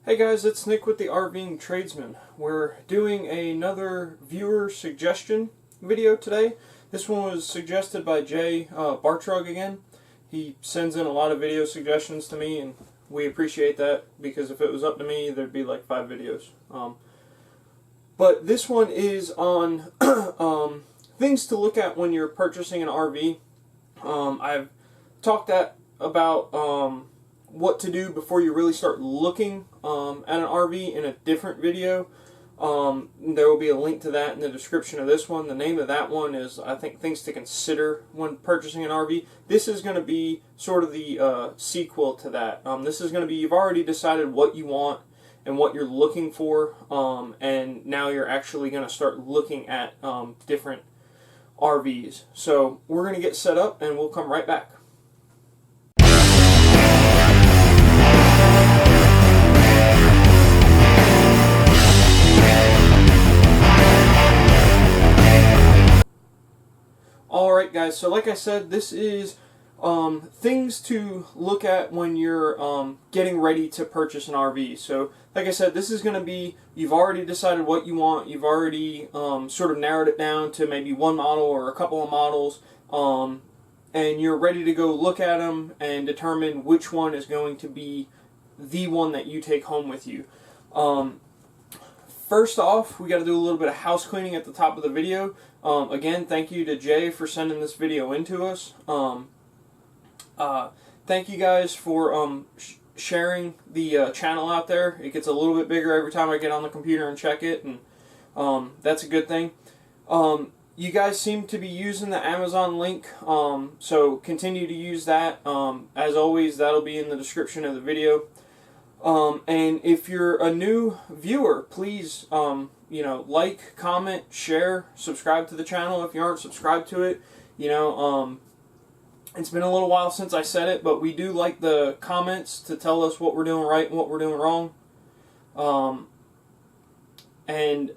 Hey guys, it's Nick with the RVing Tradesman. We're doing another viewer suggestion video today. This one was suggested by Jay Bartrug again. He sends in a lot of video suggestions to me, and we appreciate that, because if it was up to me, there'd be like 5 videos. But this one is on things to look at when you're purchasing an RV. I've talked about what to do before you really start looking at an RV in a different video. There will be a link to that in the description of this one. The name of that one is, I think, Things to Consider When Purchasing an RV. This is going to be sort of the sequel to that. This is going to be, you've already decided what you want and what you're looking for, and now you're actually going to start looking at different RVs. So we're going to get set up and we'll come right back. Alright guys, so like I said, this is things to look at when you're getting ready to purchase an RV. So like I said, this is going to be, you've already decided what you want, you've already sort of narrowed it down to maybe one model or a couple of models, and you're ready to go look at them and determine which one is going to be the one that you take home with you. First off, we got to do a little bit of house cleaning at the top of the video. Again, thank you to Jay for sending this video in to us. Thank you guys for sharing the channel out there. It gets a little bit bigger every time I get on the computer and check it, and that's a good thing. You guys seem to be using the Amazon link, so continue to use that. As always, that'll be in the description of the video. And if you're a new viewer, please, like, comment, share, subscribe to the channel if you aren't subscribed to it. It's been a little while since I said it, but we do like the comments to tell us what we're doing right and what we're doing wrong. And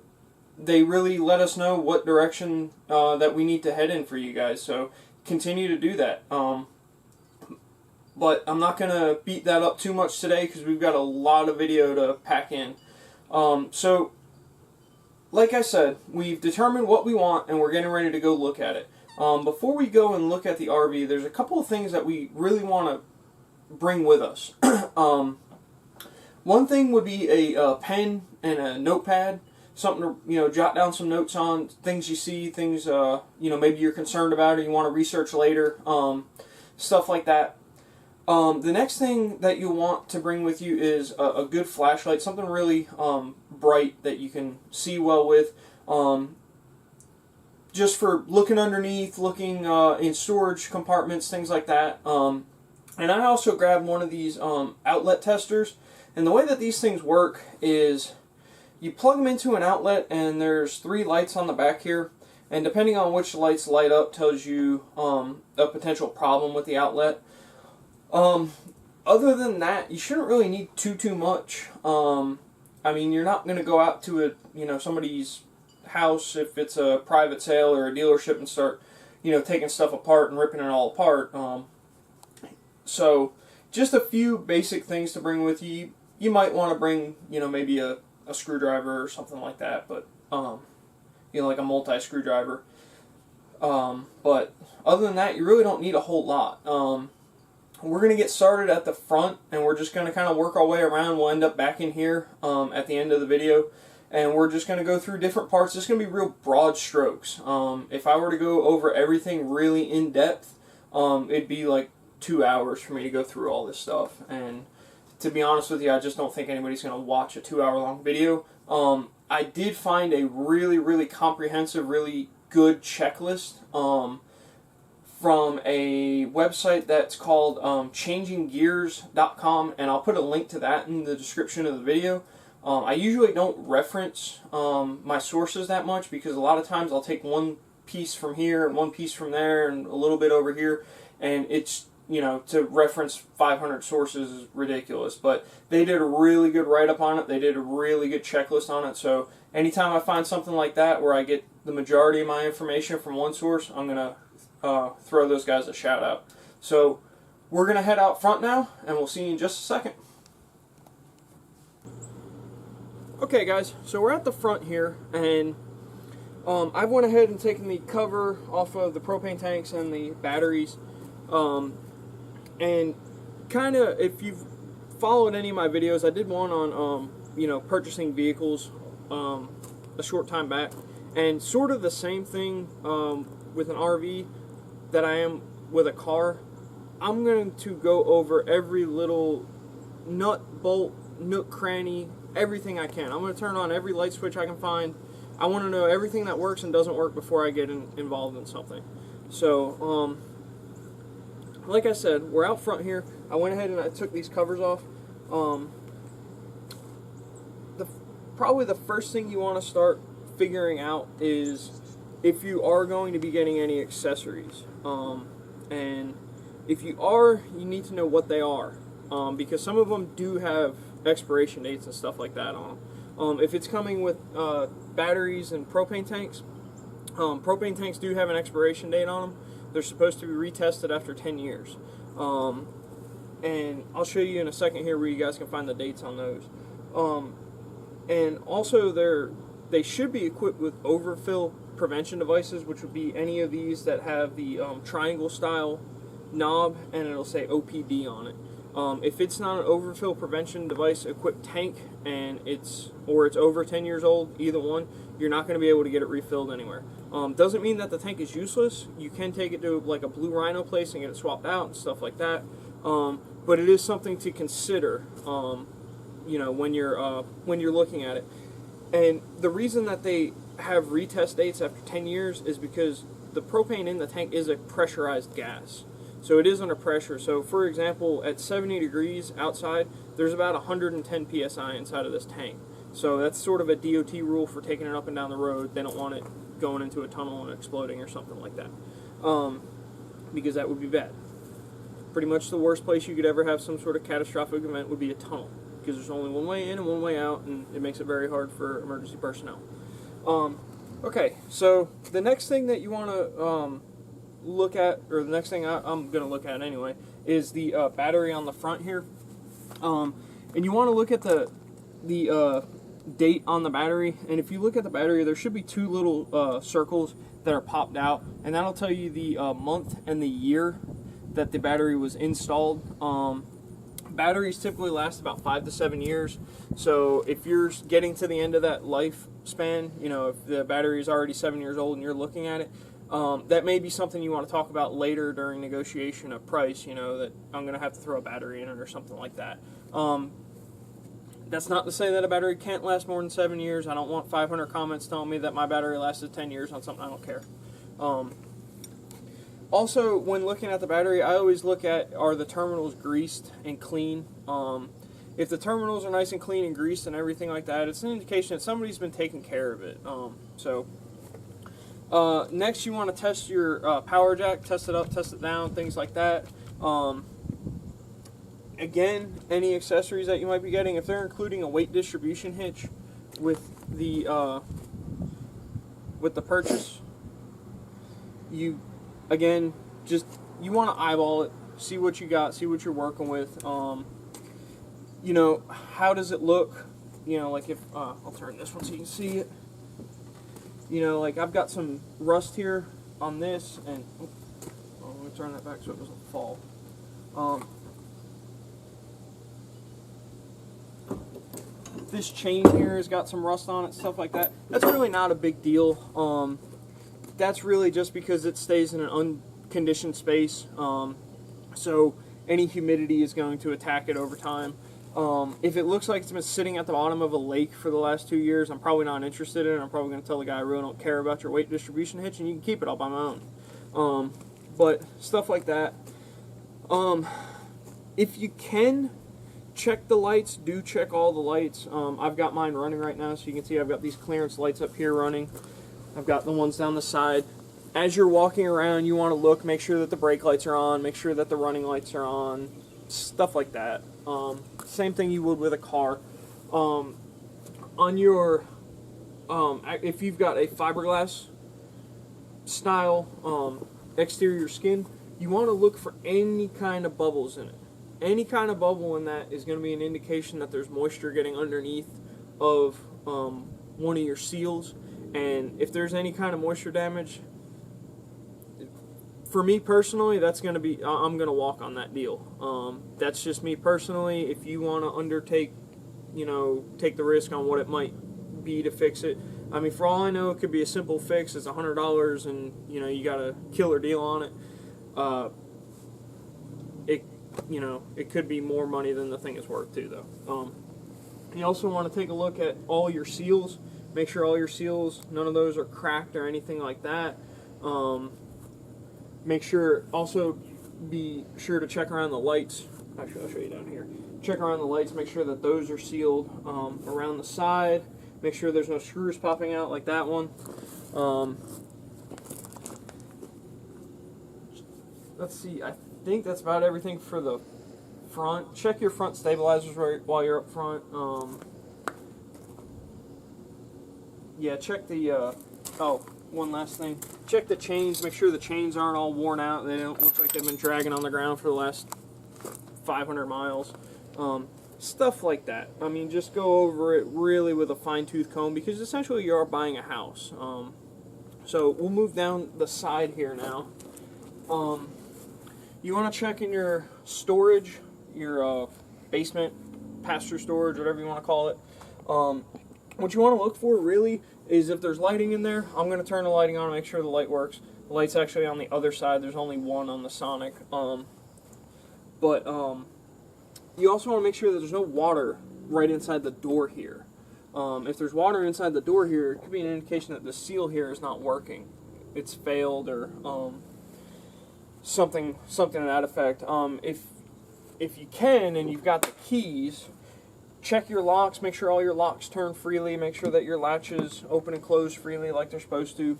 they really let us know what direction that we need to head in for you guys, so continue to do that. But I'm not going to beat that up too much today because we've got a lot of video to pack in. So, like I said, we've determined what we want and we're getting ready to go look at it. Before we go and look at the RV, there's a couple of things that we really want to bring with us. One thing would be a pen and a notepad, something to jot down some notes on, things you see, things maybe you're concerned about or you want to research later, stuff like that. The next thing that you want to bring with you is a good flashlight, something really bright that you can see well with, just for looking underneath, looking in storage compartments, things like that. And I also grabbed one of these outlet testers, and the way that these things work is you plug them into an outlet, and there's 3 lights on the back here, and depending on which lights light up tells you a potential problem with the outlet. Other than that, you shouldn't really need too much. I mean, you're not going to go out to somebody's house if it's a private sale or a dealership and start, taking stuff apart and ripping it all apart. So, just a few basic things to bring with you. You might want to bring, maybe a screwdriver or something like that, but, like a multi-screwdriver. But other than that, you really don't need a whole lot. We're going to get started at the front, and we're just going to kind of work our way around. We'll end up back in here at the end of the video, and we're just going to go through different parts. It's going to be real broad strokes. If I were to go over everything really in depth, it'd be like 2 hours for me to go through all this stuff. And to be honest with you, I just don't think anybody's going to watch a 2-hour-long video. I did find a really comprehensive, really good checklist from a website that's called changinggears.com, and I'll put a link to that in the description of the video. I usually don't reference my sources that much because a lot of times I'll take one piece from here and one piece from there and a little bit over here, and it's, to reference 500 sources is ridiculous. But they did a really good write-up on it. They did a really good checklist on it. So anytime I find something like that where I get the majority of my information from one source, I'm going to throw those guys a shout out. So we're going to head out front now, and we'll see you in just a second. Okay guys, so we're at the front here, and I've went ahead and taken the cover off of the propane tanks and the batteries, and kind of, if you've followed any of my videos, I did one on purchasing vehicles a short time back, and sort of the same thing with an RV that I am with a car. I'm going to go over every little nut, bolt, nook, cranny, everything I can. I'm going to turn on every light switch I can find. I want to know everything that works and doesn't work before I get involved in something. So, like I said, we're out front here. I went ahead and I took these covers off. Probably the first thing you want to start figuring out is if you are going to be getting any accessories. And if you are, you need to know what they are. Because some of them do have expiration dates and stuff like that on them. If it's coming with batteries and propane tanks do have an expiration date on them. They're supposed to be retested after 10 years. And I'll show you in a second here where you guys can find the dates on those. And also they should be equipped with overfill prevention devices, which would be any of these that have the triangle style knob and it'll say OPD on it. If it's not an overfill prevention device equipped tank and it's over 10 years old, either one, you're not going to be able to get it refilled anywhere. Doesn't mean that the tank is useless. You can take it to like a Blue Rhino place and get it swapped out and stuff like that. But it is something to consider, when you're looking at it. And the reason that they have retest dates after 10 years is because the propane in the tank is a pressurized gas. So it is under pressure. So for example, at 70 degrees outside, there's about 110 psi inside of this tank. So that's sort of a DOT rule for taking it up and down the road. They don't want it going into a tunnel and exploding or something like that, because that would be bad. Pretty much the worst place you could ever have some sort of catastrophic event would be a tunnel, because there's only one way in and one way out, and it makes it very hard for emergency personnel. Okay, so the next thing that you want to look at, or the next thing I'm going to look at anyway, is the battery on the front here. And you want to look at the date on the battery, and if you look at the battery, there should be two little circles that are popped out, and that'll tell you the month and the year that the battery was installed. Batteries typically last about 5 to 7 years, so if you're getting to the end of that lifespan, if the battery is already 7 years old and you're looking at it, that may be something you want to talk about later during negotiation of price, that I'm going to have to throw a battery in it or something like that. That's not to say that a battery can't last more than 7 years. I don't want 500 comments telling me that my battery lasted 10 years on something I don't care. Also, when looking at the battery, I always look at, are the terminals greased and clean? If the terminals are nice and clean and greased and everything like that, it's an indication that somebody's been taking care of it. Next, you want to test your power jack, test it up, test it down, things like that. Again, any accessories that you might be getting, if they're including a weight distribution hitch with the purchase, you want to eyeball it, see what you got, see what you're working with. How does it look? Like if I'll turn this one so you can see it. Like I've got some rust here on this, and let me turn that back so it doesn't fall. This chain here has got some rust on it, stuff like that. That's really not a big deal. That's really just because it stays in an unconditioned space. So any humidity is going to attack it over time. If it looks like it's been sitting at the bottom of a lake for the last 2 years, I'm probably not interested in it. I'm probably going to tell the guy I really don't care about your weight distribution hitch, and you can keep it all by my own. But stuff like that. If you can check the lights, do check all the lights. I've got mine running right now, so you can see I've got these clearance lights up here running. I've got the ones down the side. As you're walking around, you want to look, make sure that the brake lights are on, make sure that the running lights are on, stuff like that. Same thing you would with a car. On your, if you've got a fiberglass style exterior skin, you want to look for any kind of bubbles in it. Any kind of bubble in that is going to be an indication that there's moisture getting underneath of one of your seals, and if there's any kind of moisture damage, for me personally, that's going to be, I'm going to walk on that deal. That's just me personally. If you want to undertake, take the risk on what it might be to fix it. I mean, for all I know, it could be a simple fix. It's $100, and you got a killer deal on it. It could be more money than the thing is worth too, though. You also want to take a look at all your seals. Make sure all your seals, none of those are cracked or anything like that. Make sure, also be sure to check around the lights. Actually, I'll show you down here. Check around the lights, make sure that those are sealed around the side. Make sure there's no screws popping out like that one. Let's see, I think that's about everything for the front. Check your front stabilizers while you're up front. Yeah, check the, one last thing. Check the chains, make sure the chains aren't all worn out. They don't look like they've been dragging on the ground for the last 500 miles. Stuff like that. I mean, just go over it really with a fine-tooth comb, because essentially you are buying a house. So we'll move down the side here now. You want to check in your storage, your basement, pass-through storage, whatever you want to call it. What you want to look for really is if there's lighting in there. I'm going to turn the lighting on and make sure the light works. The light's actually on the other side. There's only one on the Sonic. You also want to make sure that there's no water right inside the door here. If there's water inside the door here, it could be an indication that the seal here is not working. It's failed, or something to that effect. If you can and you've got the keys, check your locks. Make sure all your locks turn freely. Make sure that your latches open and close freely like they're supposed to.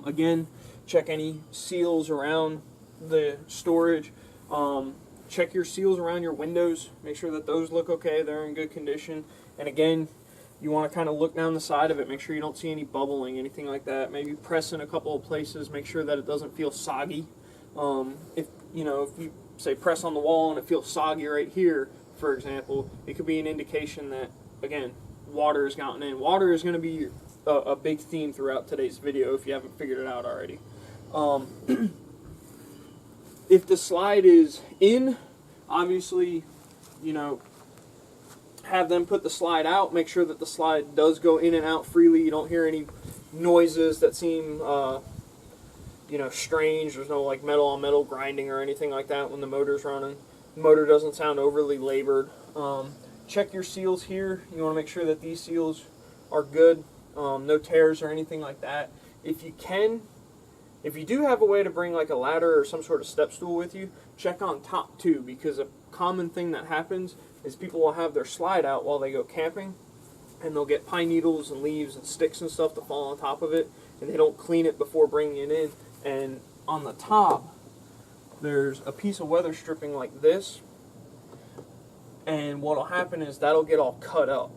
Again, check any seals around the storage. Check your seals around your windows. Make sure that those look okay. They're in good condition. And again, you want to kind of look down the side of it. Make sure you don't see any bubbling, anything like that. Maybe press in a couple of places. Make sure that it doesn't feel soggy. If you say press on the wall and it feels soggy right here, for example, it could be an indication that, again, water has gotten in. Water is going to be a big theme throughout today's video if you haven't figured it out already. If the slide is in, obviously, have them put the slide out. Make sure that the slide does go in and out freely. You don't hear any noises that seem, strange. There's no like metal on metal grinding or anything like that when the motor's running. The motor doesn't sound overly labored. Check your seals here. You want to make sure that these seals are good. No tears or anything like that. If you do have a way to bring like a ladder or some sort of step stool with you, check on top too, because a common thing that happens is people will have their slide out while they go camping, and they'll get pine needles and leaves and sticks and stuff to fall on top of it, and they don't clean it before bringing it in. And on the top, there's a piece of weather stripping like this, and what'll happen is that'll get all cut up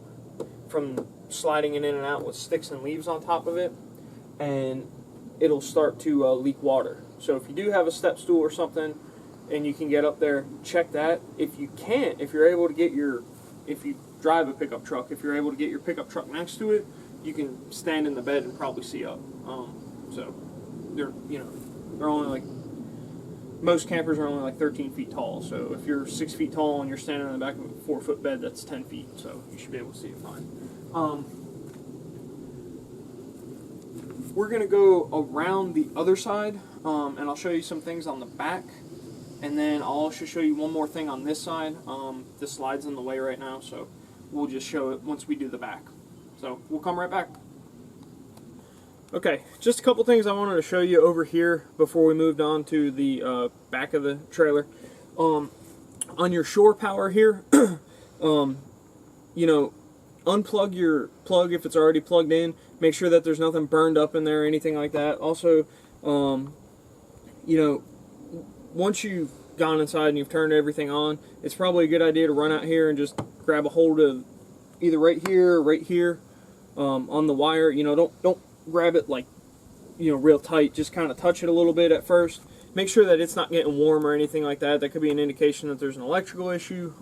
from sliding it in and out with sticks and leaves on top of it, and it'll start to leak water. So if you do have a step stool or something and you can get up there, check that. If you can't, if you're able to get if you drive a pickup truck, if you're able to get your pickup truck next to it, you can stand in the bed and probably see up. So they're only like, most campers are only like 13 feet tall. So if you're 6 feet tall and you're standing on the back of a 4-foot bed, that's 10 feet. So you should be able to see it fine. We're going to go around the other side, and I'll show you some things on the back, and then I'll also show you one more thing on this side. The slide's in the way right now, so we'll just show it once we do the back. So we'll come right back. Okay, just a couple things I wanted to show you over here before we moved on to the back of the trailer. On your shore power here, unplug your plug if it's already plugged in. Make sure that there's nothing burned up in there or anything like that. Also, once you've gone inside and you've turned everything on, it's probably a good idea to run out here and just grab a hold of either right here or right here on the wire. Don't grab it like, real tight. Just kind of touch it a little bit at first. Make sure that it's not getting warm or anything like that. That could be an indication that there's an electrical issue.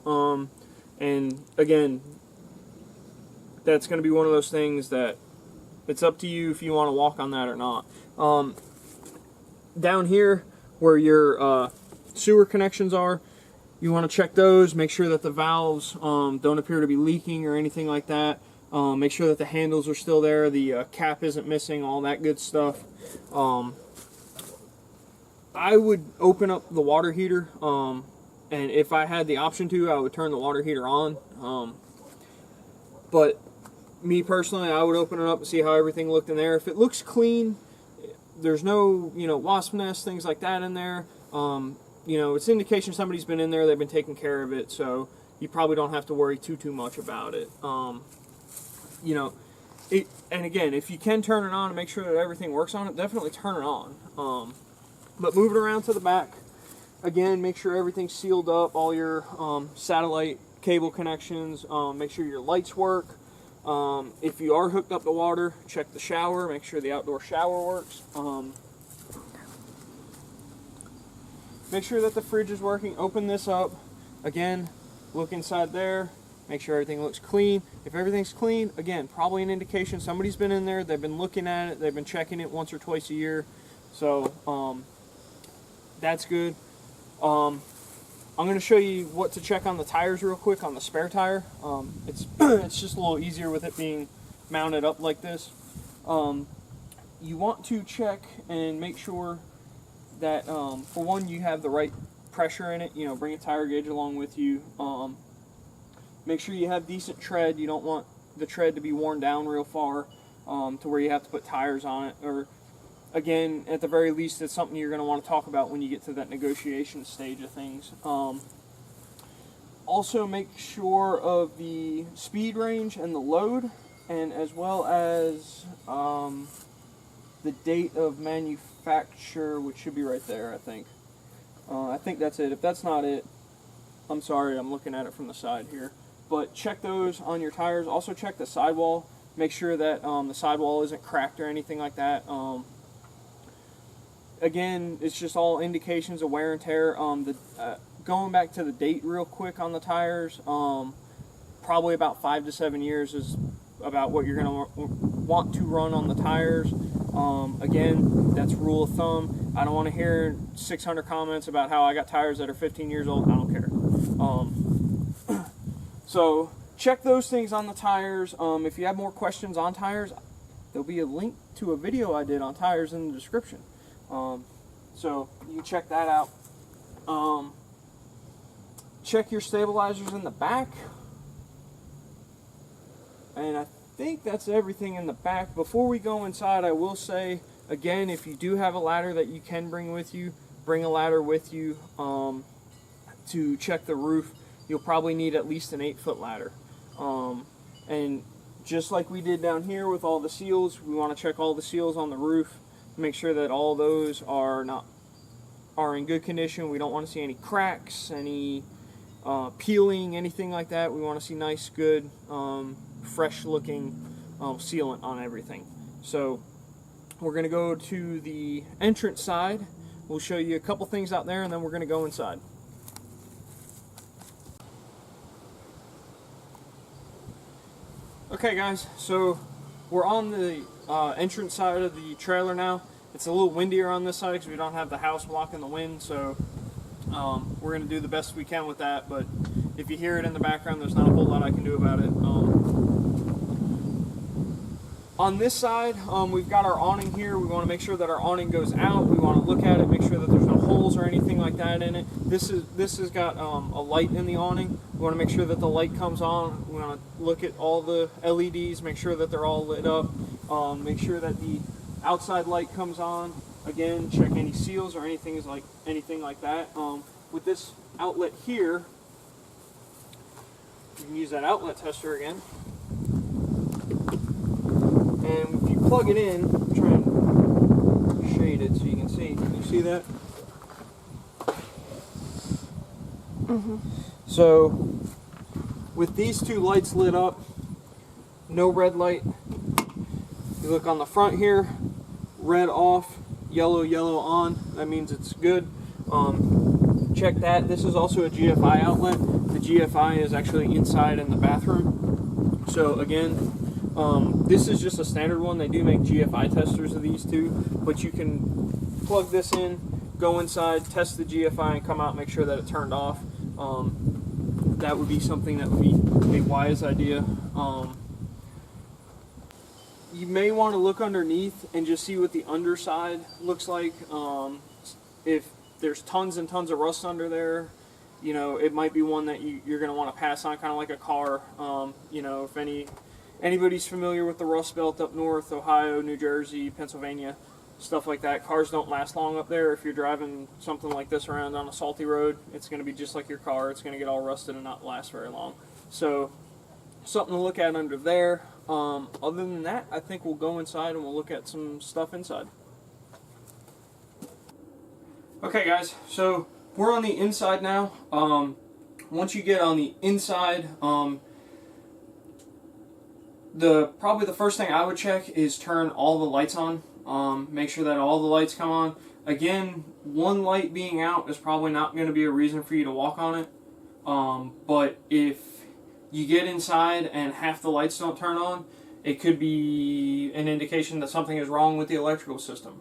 And again, that's going to be one of those things that it's up to you if you want to walk on that or not. Down here where your sewer connections are, you want to check those, make sure that the valves don't appear to be leaking or anything like that. Make sure that the handles are still there, the cap isn't missing, all that good stuff. I would open up the water heater, and if I had the option to, I would turn the water heater on. But me personally, I would open it up and see how everything looked in there. If it looks clean, there's no, wasp nests, things like that in there. It's an indication somebody's been in there, they've been taking care of it, so you probably don't have to worry too much about it. And again, if you can turn it on and make sure that everything works on it, definitely turn it on. But move it around to the back. Again, make sure everything's sealed up, all your satellite cable connections, make sure your lights work. If you are hooked up to water, check the shower, make sure the outdoor shower works. Make sure that the fridge is working. Open this up. Again, look inside there. Make sure everything looks clean. If everything's clean, again, probably an indication somebody's been in there, they've been looking at it, they've been checking it once or twice a year. So, that's good. I'm going to show you what to check on the tires real quick on the spare tire. It's just a little easier with it being mounted up like this. You want to check and make sure that, for one, you have the right pressure in it. Bring a tire gauge along with you. Make sure you have decent tread. You don't want the tread to be worn down real far to where you have to put tires on it. Or, again, at the very least, it's something you're going to want to talk about when you get to that negotiation stage of things. Also, make sure of the speed range and the load, and as well as the date of manufacture, which should be right there, I think. I think that's it. If that's not it, I'm sorry, I'm looking at it from the side here. But check those on your tires. Also check the sidewall. Make sure that the sidewall isn't cracked or anything like that. Again, it's just all indications of wear and tear. Going back to the date real quick on the tires, probably about 5 to 7 years is about what you're going to want to run on the tires. Again, that's rule of thumb. I don't want to hear 600 comments about how I got tires that are 15 years old. I don't care. So check those things on the tires. If you have more questions on tires, there'll be a link to a video I did on tires in the description. So you can check that out. Check your stabilizers in the back. And I think that's everything in the back. Before we go inside, I will say, again, if you do have a ladder that you can bring with you, bring a ladder with you to check the roof. You'll probably need at least an 8-foot ladder. And just like we did down here with all the seals, we want to check all the seals on the roof. Make sure that all those are in good condition. We don't want to see any cracks, any peeling, anything like that. We want to see nice, good, fresh looking sealant on everything. So we're going to go to the entrance side. We'll show you a couple things out there, and then we're going to go inside. Okay guys, so we're on the entrance side of the trailer now. It's a little windier on this side because we don't have the house blocking the wind, so we're going to do the best we can with that, but if you hear it in the background, there's not a whole lot I can do about it. On this side, we've got our awning here. We want to make sure that our awning goes out. We want to look at it, make sure that there's no holes or anything like that in it. This has got a light in the awning. We want to make sure that the light comes on. We want to look at all the LEDs, make sure that they're all lit up. Make sure that the outside light comes on. Again, check any seals or anything like that. With this outlet here, you can use that outlet tester again. And if you plug it in, try and shade it so you can see. Can you see that? Mm-hmm. So, with these two lights lit up, no red light. You look on the front here, red off, yellow on. That means it's good. Check that. This is also a GFI outlet. The GFI is actually inside in the bathroom. So again, this is just a standard one. They do make GFI testers of these too, but you can plug this in, go inside, test the GFI, and come out and make sure that it turned off. That would be something that would be a wise idea. You may want to look underneath and just see what the underside looks like. If there's tons and tons of rust under there, you know, it might be one that you're going to want to pass on, kind of like a car. You know, if anybody's familiar with the Rust Belt up north, Ohio, New Jersey, Pennsylvania, stuff like that, cars don't last long up there. If you're driving something like this around on a salty road, it's going to be just like your car. It's going to get all rusted and not last very long. So, something to look at under there. Other than that, I think we'll go inside and we'll look at some stuff inside. Okay guys, so we're on the inside now. Once you get on the inside, probably the first thing I would check is turn all the lights on. Make sure that all the lights come on. Again, one light being out is probably not going to be a reason for you to walk on it. But if you get inside and half the lights don't turn on, it could be an indication that something is wrong with the electrical system.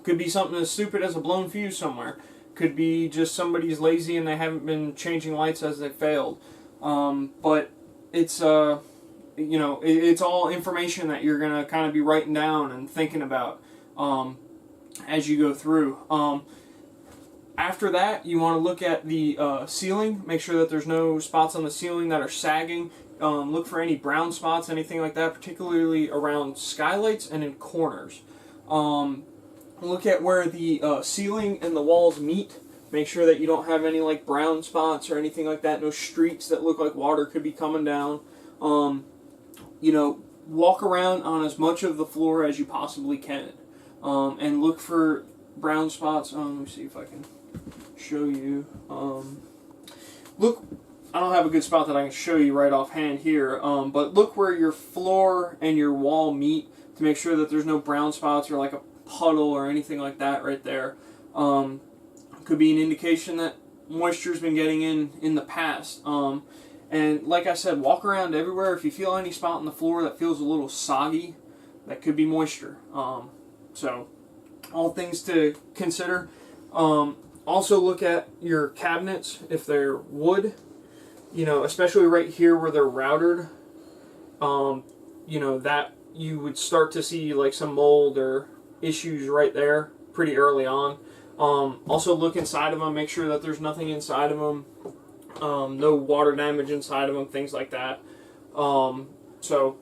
Could be something as stupid as a blown fuse somewhere. Could be just somebody's lazy and they haven't been changing lights as they failed. But it's you know, it's all information that you're gonna kind of be writing down and thinking about as you go through. After that, you want to look at the ceiling. Make sure that there's no spots on the ceiling that are sagging. Look for any brown spots, anything like that, particularly around skylights and in corners. Look at where the ceiling and the walls meet. Make sure that you don't have any like brown spots or anything like that. No streaks that look like water could be coming down. You know, walk around on as much of the floor as you possibly can. And look for brown spots. Let me see if I can show you. Look, I don't have a good spot that I can show you right offhand here, but look where your floor and your wall meet to make sure that there's no brown spots or like a puddle or anything like that right there. Could be an indication that moisture's been getting in the past. And like I said, walk around everywhere. If you feel any spot on the floor that feels a little soggy, that could be moisture. So, all things to consider. Also look at your cabinets if they're wood. You know, especially right here where they're routered. You know, that you would start to see like some mold or issues right there pretty early on. Also look inside of them. Make sure that there's nothing inside of them. No water damage inside of them, things like that. So,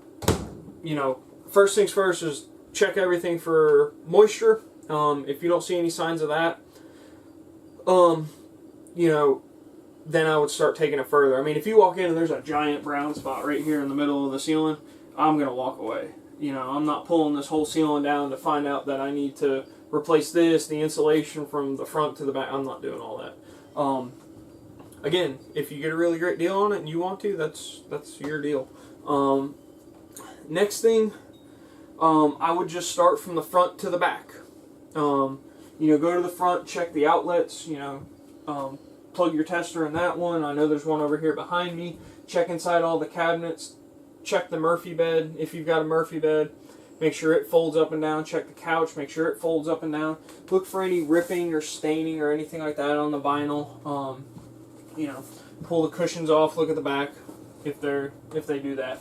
you know, first things first is check everything for moisture. If you don't see any signs of that, you know, then I would start taking it further. I mean, if you walk in and there's a giant brown spot right here in the middle of the ceiling, I'm going to walk away. You know, I'm not pulling this whole ceiling down to find out that I need to replace this, the insulation from the front to the back. I'm not doing all that. Again, if you get a really great deal on it and you want to, that's your deal. Next thing, I would just start from the front to the back. You know, go to the front, check the outlets, you know, plug your tester in that one. I know there's one over here behind me. Check inside all the cabinets. Check the Murphy bed if you've got a Murphy bed. Make sure it folds up and down. Check the couch. Make sure it folds up and down. Look for any ripping or staining or anything like that on the vinyl. You know, pull the cushions off. Look at the back if they do that.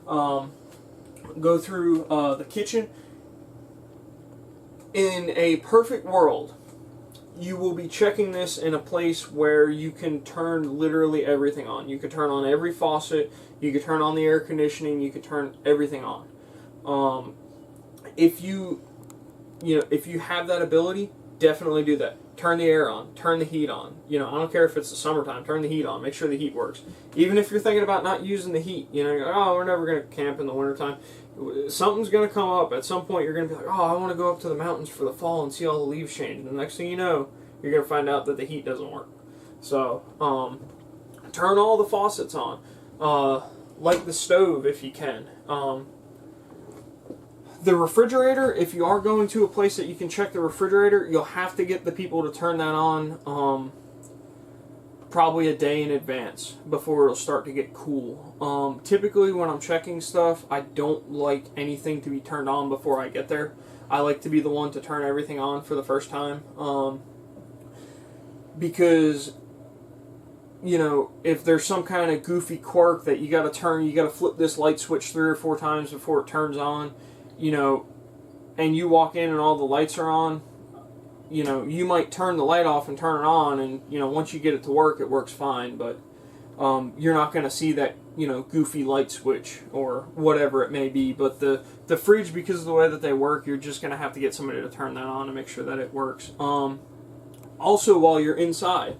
Go through the kitchen. In a perfect world, you will be checking this in a place where you can turn literally everything on. You can turn on every faucet. You can turn on the air conditioning. You can turn everything on. If you have that ability, definitely do that. Turn the air on. Turn the heat on. You know, I don't care if it's the summertime. Turn the heat on. Make sure the heat works. Even if you're thinking about not using the heat, you know, oh, we're never going to camp in the wintertime. Something's going to come up. At some point, you're going to be like, oh, I want to go up to the mountains for the fall and see all the leaves change. And the next thing you know, you're going to find out that the heat doesn't work. So, turn all the faucets on. Light the stove if you can. The refrigerator, if you are going to a place that you can check the refrigerator, you'll have to get the people to turn that on probably a day in advance before it'll start to get cool. Typically when I'm checking stuff, I don't like anything to be turned on before I get there. I like to be the one to turn everything on for the first time. Because, you know, if there's some kind of goofy quirk that you got to flip this light switch 3 or 4 times before it turns on, you know, and you walk in and all the lights are on, you know, you might turn the light off and turn it on, and, you know, once you get it to work, it works fine, but you're not going to see that, you know, goofy light switch or whatever it may be. But the fridge, because of the way that they work, you're just going to have to get somebody to turn that on to make sure that it works. Also, while you're inside,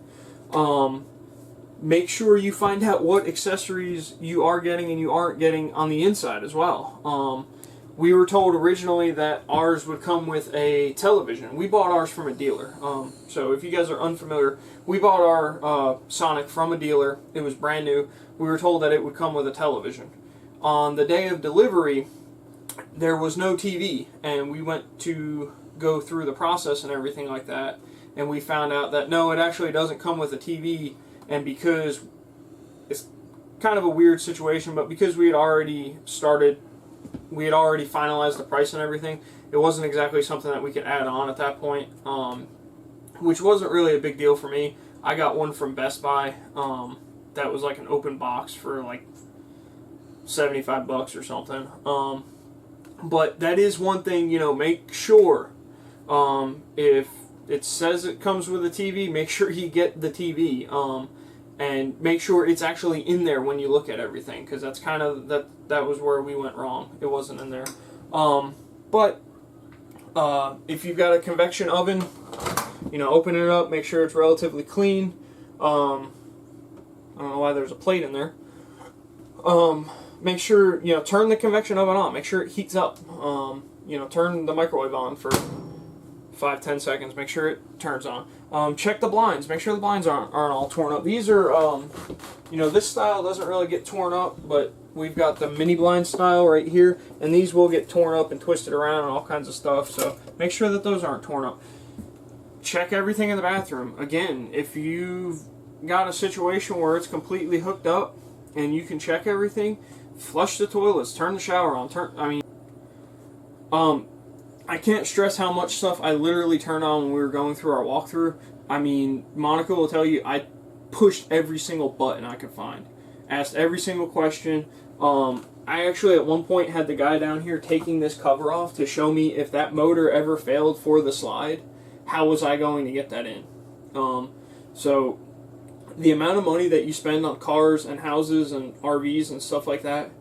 make sure you find out what accessories you are getting and you aren't getting on the inside as well. We were told originally that ours would come with a television. We bought ours from a dealer. So if you guys are unfamiliar, we bought our Sonic from a dealer. It was brand new. We were told that it would come with a television. On the day of delivery, there was no TV, and we went to go through the process and everything like that, and we found out that no, it actually doesn't come with a TV, and because it's kind of a weird situation, but because we had already finalized the price and everything, it wasn't exactly something that we could add on at that point, which wasn't really a big deal for me. I got one from Best Buy that was like an open box for like $75 or something. But that is one thing, you know, make sure if it says it comes with a TV, make sure you get the TV. And make sure it's actually in there when you look at everything, because that's kind of that was where we went wrong. It wasn't in there. But if you've got a convection oven, you know, open it up, make sure it's relatively clean. I don't know why there's a plate in there. Make sure, you know, turn the convection oven on. Make sure it heats up. You know, turn the microwave on for 5-10 seconds. Make sure it turns on. Check the blinds. Make sure the blinds aren't all torn up. These are, you know, this style doesn't really get torn up, but we've got the mini blind style right here, and these will get torn up and twisted around and all kinds of stuff, so make sure that those aren't torn up. Check everything in the bathroom. Again, if you've got a situation where it's completely hooked up and you can check everything, flush the toilets, turn the shower on, I can't stress how much stuff I literally turned on when we were going through our walkthrough. I mean, Monica will tell you I pushed every single button I could find. Asked every single question. I actually at one point had the guy down here taking this cover off to show me if that motor ever failed for the slide, how was I going to get that in? So the amount of money that you spend on cars and houses and RVs and stuff like that,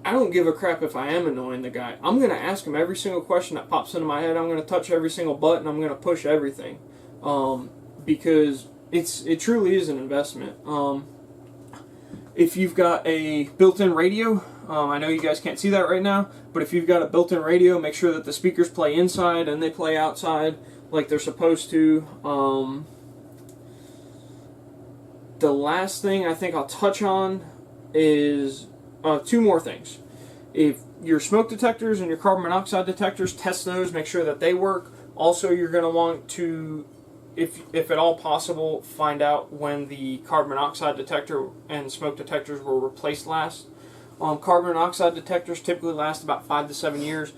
I don't give a crap if I am annoying the guy. I'm going to ask him every single question that pops into my head. I'm going to touch every single button. I'm going to push everything. Because it truly is an investment. If you've got a built-in radio, I know you guys can't see that right now, but if you've got a built-in radio, make sure that the speakers play inside and they play outside like they're supposed to. The last thing I think I'll touch on is 2 more things. If your smoke detectors and your carbon monoxide detectors, test those, make sure that they work. Also, you're going to want to, if at all possible, find out when the carbon monoxide detector and smoke detectors were replaced last. Carbon monoxide detectors typically last about 5 to 7 years.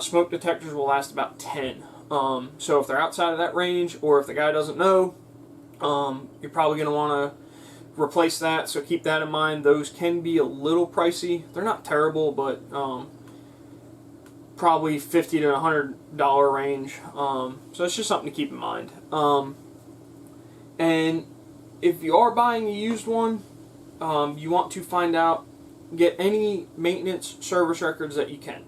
Smoke detectors will last about 10. So if they're outside of that range, or if the guy doesn't know, you're probably going to want to replace that, so keep that in mind. Those can be a little pricey. They're not terrible, but probably $50 to $100 range. So it's just something to keep in mind. And if you are buying a used one, you want to get any maintenance service records that you can,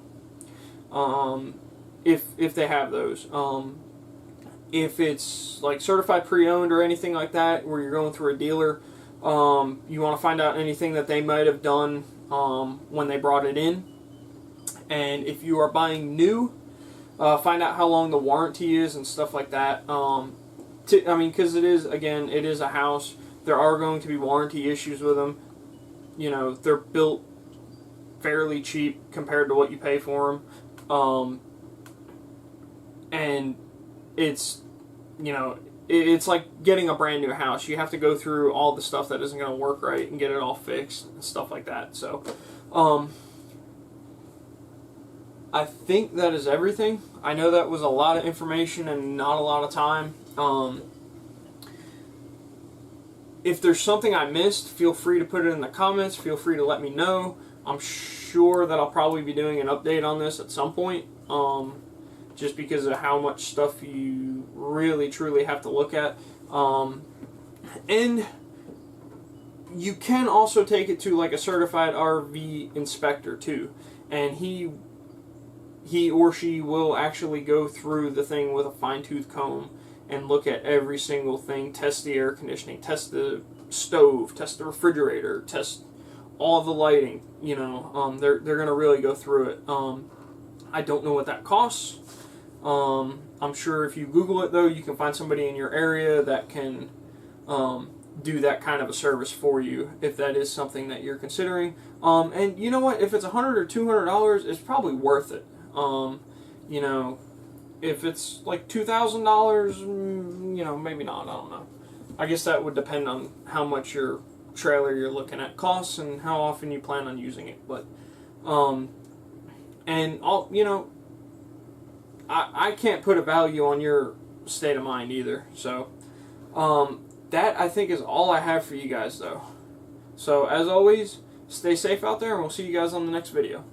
if they have those. If it's like certified pre-owned or anything like that, where you're going through a dealer, you want to find out anything that they might have done when they brought it in. And if you are buying new, find out how long the warranty is and stuff like that. Because it is a house. There are going to be warranty issues with them. You know, they're built fairly cheap compared to what you pay for them. And it's, you know, it's like getting a brand new house. You have to go through all the stuff that isn't going to work right and get it all fixed and stuff like that. So, I think that is everything. I know that was a lot of information and not a lot of time. If there's something I missed, feel free to put it in the comments. Feel free to let me know. I'm sure that I'll probably be doing an update on this at some point, just because of how much stuff you really, truly have to look at. And you can also take it to like a certified RV inspector too, and he or she will actually go through the thing with a fine-tooth comb and look at every single thing, test the air conditioning, test the stove, test the refrigerator, test all the lighting. You know, they're going to really go through it. I don't know what that costs. I'm sure if you Google it, though, you can find somebody in your area that can do that kind of a service for you, if that is something that you're considering. And you know what? If it's $100 or $200, it's probably worth it. You know, if it's like $2,000, you know, maybe not. I don't know. I guess that would depend on how much your trailer you're looking at costs and how often you plan on using it. But, and all, you know, I can't put a value on your state of mind either. So, that I think is all I have for you guys, though. So, as always, stay safe out there, and we'll see you guys on the next video.